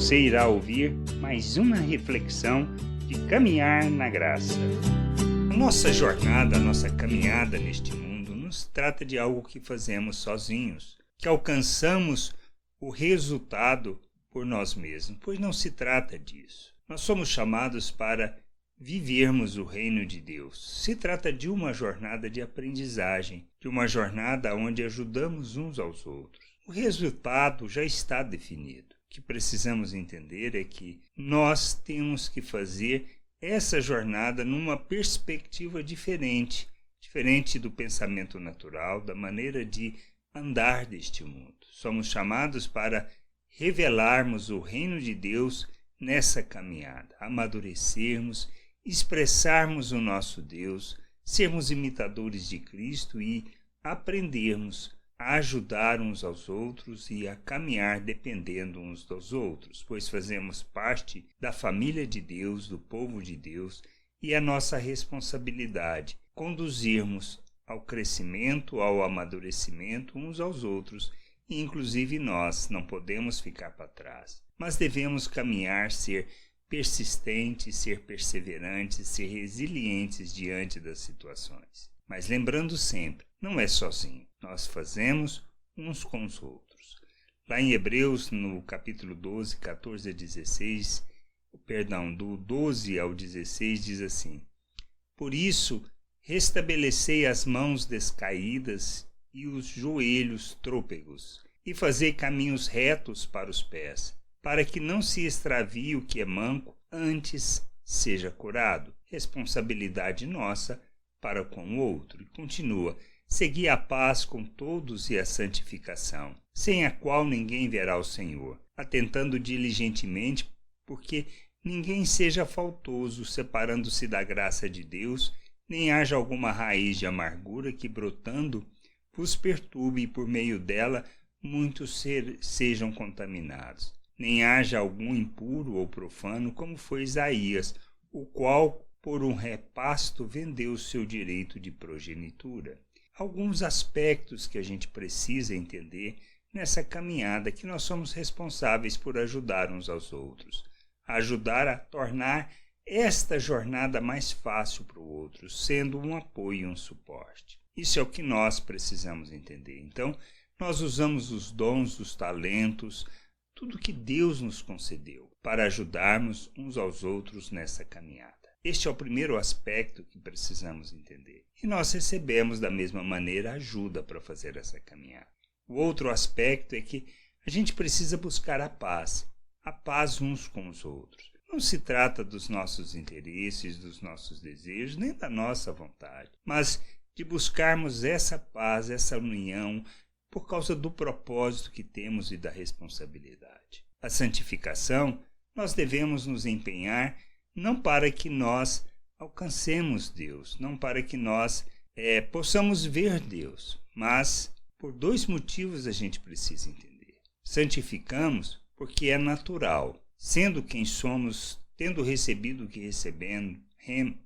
Você irá ouvir mais uma reflexão de caminhar na graça. A nossa jornada, a nossa caminhada neste mundo nos trata de algo que fazemos sozinhos, que alcançamos o resultado por nós mesmos, pois não se trata disso. Nós somos chamados para vivermos o reino de Deus. Se trata de uma jornada de aprendizagem, de uma jornada onde ajudamos uns aos outros. O resultado já está definido. O que precisamos entender é que nós temos que fazer essa jornada numa perspectiva diferente do pensamento natural, da maneira de andar deste mundo. Somos chamados para revelarmos o reino de Deus nessa caminhada, amadurecermos, expressarmos o nosso Deus, sermos imitadores de Cristo e aprendermos a ajudar uns aos outros e a caminhar dependendo uns dos outros, pois fazemos parte da família de Deus, do povo de Deus, e é nossa responsabilidade conduzirmos ao crescimento, ao amadurecimento uns aos outros, e inclusive nós não podemos ficar para trás, mas devemos caminhar, ser persistentes, ser perseverantes, ser resilientes diante das situações. Mas lembrando sempre, não é sozinho, nós fazemos uns com os outros. Lá em Hebreus, no capítulo 12, 14 a 16, do 12 ao 16, diz assim: Por isso, restabelecei as mãos descaídas e os joelhos trôpegos, e fazei caminhos retos para os pés, para que não se extravie o que é manco, antes seja curado. Responsabilidade nossa para com o outro. E continua: segui a paz com todos e a santificação, sem a qual ninguém verá o Senhor, atentando diligentemente, porque ninguém seja faltoso, separando-se da graça de Deus, nem haja alguma raiz de amargura que, brotando, vos perturbe e por meio dela muitos sejam contaminados. Nem haja algum impuro ou profano, como foi Isaías, o qual, por um repasto, vendeu o seu direito de progenitura. Alguns aspectos que a gente precisa entender nessa caminhada, que nós somos responsáveis por ajudar uns aos outros, ajudar a tornar esta jornada mais fácil para o outro, sendo um apoio e um suporte. Isso é o que nós precisamos entender. Então, nós usamos os dons, os talentos, tudo que Deus nos concedeu para ajudarmos uns aos outros nessa caminhada. Este é o primeiro aspecto que precisamos entender. E nós recebemos da mesma maneira ajuda para fazer essa caminhada. O outro aspecto é que a gente precisa buscar a paz uns com os outros. Não se trata dos nossos interesses, dos nossos desejos, nem da nossa vontade, mas de buscarmos essa paz, essa união, por causa do propósito que temos e da responsabilidade. A santificação, nós devemos nos empenhar não para que nós alcancemos Deus, não para que nós possamos ver Deus, mas por dois motivos a gente precisa entender. Santificamos porque é natural, sendo quem somos, tendo recebido o que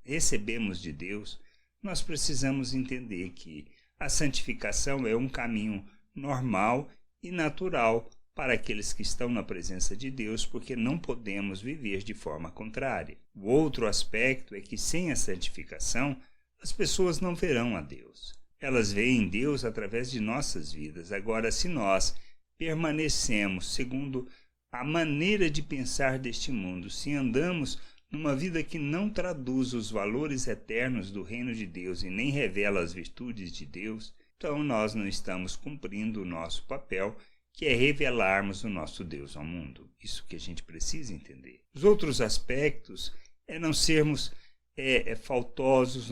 recebemos de Deus, nós precisamos entender que a santificação é um caminho normal e natural para aqueles que estão na presença de Deus, porque não podemos viver de forma contrária. O outro aspecto é que sem a santificação, as pessoas não verão a Deus. Elas veem Deus através de nossas vidas. Agora, se nós permanecemos segundo a maneira de pensar deste mundo, se andamos numa vida que não traduz os valores eternos do reino de Deus e nem revela as virtudes de Deus, então nós não estamos cumprindo o nosso papel, que é revelarmos o nosso Deus ao mundo. Isso que a gente precisa entender. Os outros aspectos é não sermos faltosos,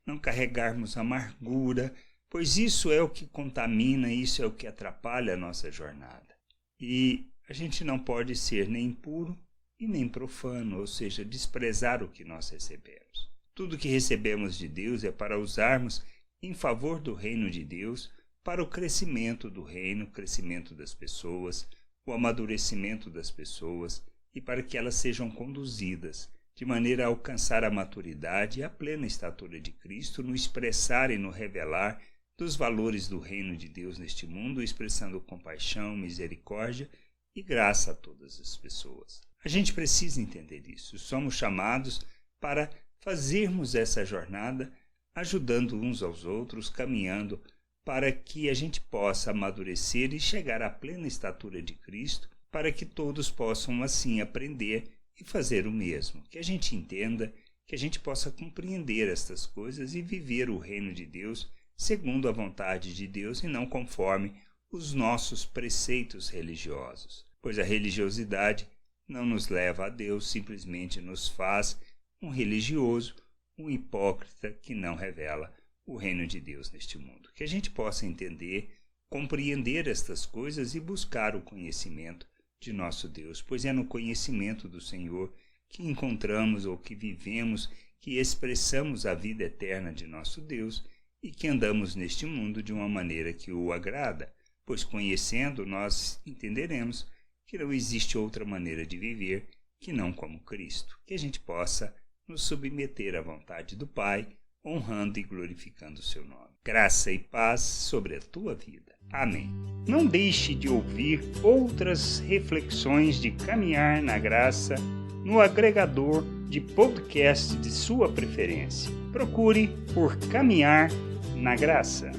não carregarmos amargura, pois isso é o que contamina, isso é o que atrapalha a nossa jornada. E a gente não pode ser nem impuro e nem profano, ou seja, desprezar o que nós recebemos. Tudo que recebemos de Deus é para usarmos em favor do reino de Deus, para o crescimento do reino, o crescimento das pessoas, o amadurecimento das pessoas e para que elas sejam conduzidas de maneira a alcançar a maturidade e a plena estatura de Cristo, no expressar e no revelar dos valores do reino de Deus neste mundo, expressando compaixão, misericórdia e graça a todas as pessoas. A gente precisa entender isso. Somos chamados para fazermos essa jornada ajudando uns aos outros, caminhando para que a gente possa amadurecer e chegar à plena estatura de Cristo, para que todos possam assim aprender e fazer o mesmo. Que a gente entenda, que a gente possa compreender estas coisas e viver o reino de Deus segundo a vontade de Deus e não conforme os nossos preceitos religiosos. Pois a religiosidade não nos leva a Deus, simplesmente nos faz um religioso, um hipócrita que não revela o reino de Deus neste mundo. Que a gente possa entender, compreender estas coisas e buscar o conhecimento de nosso Deus, pois é no conhecimento do Senhor que encontramos ou que vivemos, que expressamos a vida eterna de nosso Deus e que andamos neste mundo de uma maneira que o agrada, pois conhecendo nós entenderemos que não existe outra maneira de viver que não como Cristo. Que a gente possa nos submeter à vontade do Pai, honrando e glorificando o seu nome. Graça e paz sobre a tua vida. Amém. Não deixe de ouvir outras reflexões de caminhar na graça no agregador de podcast de sua preferência. Procure por Caminhar na Graça.